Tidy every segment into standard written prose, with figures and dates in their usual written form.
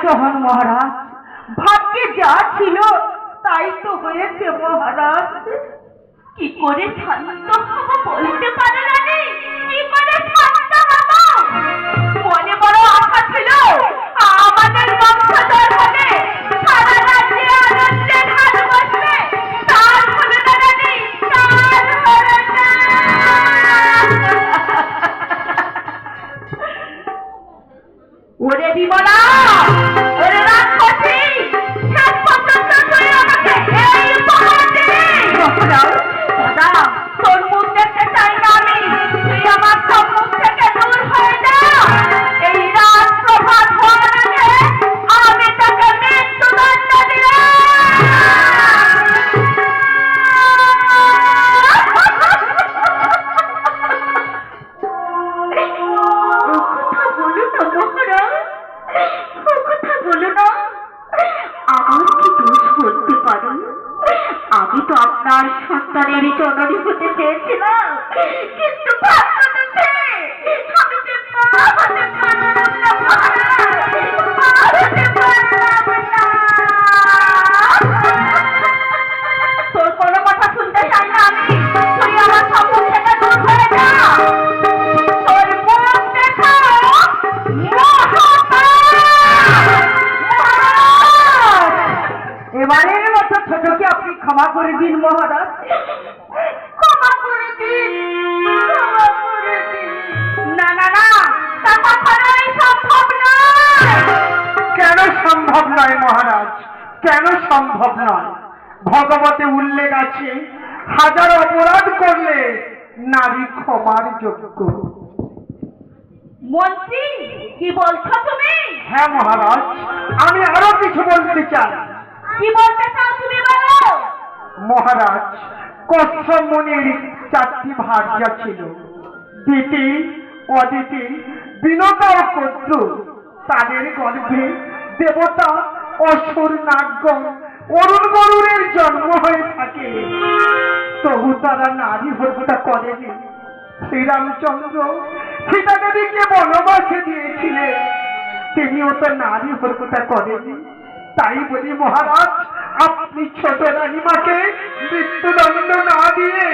শান্ত হন মহারাজ, ভাগ্যে যা ছিল তাই তো হয়েছে মহারাজ। কি করে শান্ত হব বলতে পারে রানী? কি করে শান্ত হব? মনে বড় আশা ছিল আমাদের বংশধর হলে সারা রাজ্যে আনন্দে ধান বসবে। তার হলো না রানী, তার হলো না। ওরে বিমলা, ওরে রাক্ষসী, শেষ পর্যন্ত তুই আমাকে এই উপহার দিলি। দাদা, তোর মুখ দেখতে চাই না আমি, তুই আমার সম্মুখ থেকে দূর হয়ে যা। এই রাত প্রভাত হওয়ার আগে আমি তাকে মৃত্যুদণ্ড দিলাম। আমি তো আপনার সন্তানের জননী হতে চেয়েছিলাম, কিন্তু আমি যে মা হতে পারলাম না মহারাজ, মা হতে পারলাম না। তোর কোনো কথা শুনতে চাই না আমি, তুই আমার সম্মুখ থেকে দূর হয়ে যা। তোর মুখ দেখো এবারের মতো ছোটকে আপনি ক্ষমা করে দিন মহারাজ, ক্ষমা করে দিন, ক্ষমা করে দিন। না না না, তা কখনোই সম্ভব নয়। কেন সম্ভব নয় মহারাজ, কেন সম্ভব নয়? ভগবতে উল্লেখ আছে, হাজার অপরাধ করলে নারী ক্ষমার যোগ্য। মন্ত্রী, কি বলছো তুমি? হ্যাঁ মহারাজ, আমি আরো কিছু বলতে চাই। কি বলতে চাও তুমি বলো। মহারাজ, কশ্যপ মুনির 4টি ভার্যা ছিল, দিতি, অদিতি, বিনতা ও কদ্রু। তাদের গর্ভে দেবতা, অসুর, নাগগণ, অরুণ গরুরের জন্ম হয়ে থাকে, তবু তারা নারী হত্যা করেনি। শ্রীরামচন্দ্র সীতা দেবীকে বনবাসে দিয়েছিলেন, তিনিও তো নারী হত্যা করেনি। তাই বলি মহারাজ, আপনি ছোট রানীমাকে মৃত্যুদণ্ড না দিয়ে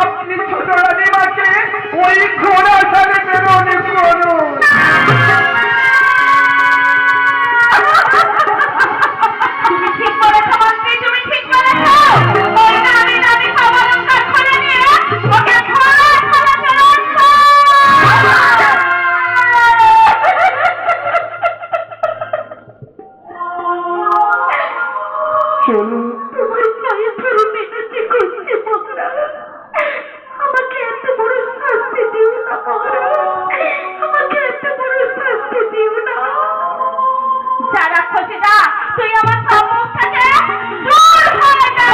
আপনি ছোট রানীমাকে ওই ঘোড়া সাথে প্রেরণ করুন। তুমি ঠিক বলেছো মন্ত্রী, তুমি ঠিক বলেছো। ওই নারী নারী সব অলংকার খুলে নিয়ে ওকে ঘোড়ায় ফেলে ফেরত চলুন। তোমার পায়ে ধরে মিনতি করছি মহারাজ, আমাকে এত বড় শাস্তি দিও না মহারাজ, আমাকে এত বড় শাস্তি দিও না। যারা খোঁজেদা, তুই আমার সম্মুখ থেকে দূর হয়ে যা।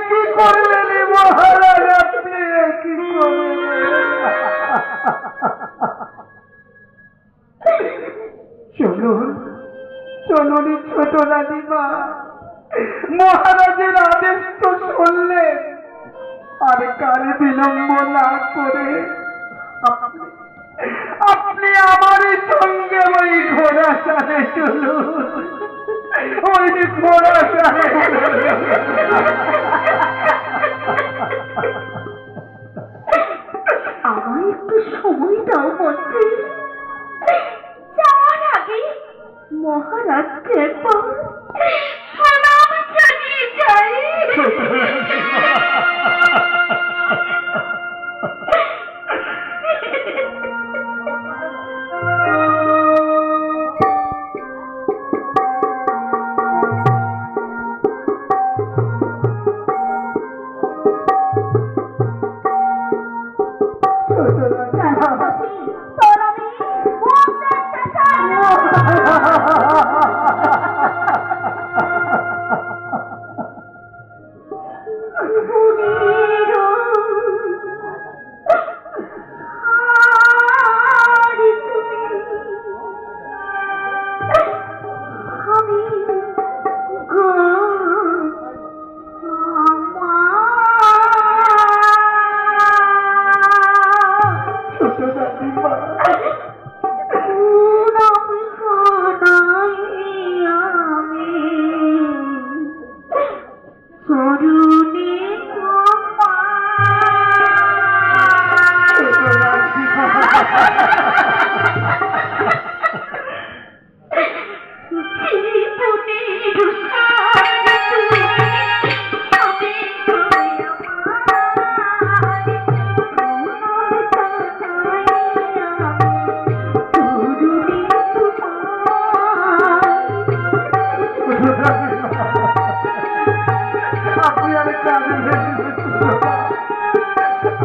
কি করলেন মহারাজ, আপনি কি করলেন? চলুন, চলুন ছোট রানীমা, মহারাজের আদেশ তো শুনলেন, আর কার বিলম্ব না করে আপনি আমার সঙ্গে ওই ঘোড়া সাথে চলুন, ওই ঘোড়া সাথে। আমার একটু সময় দাও মন্ত্রী, যাওয়ার আগে মহারাজকে একবার প্রণাম জানিয়ে যাই।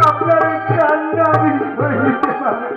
আপনার কান্না আমি সহিতে পারি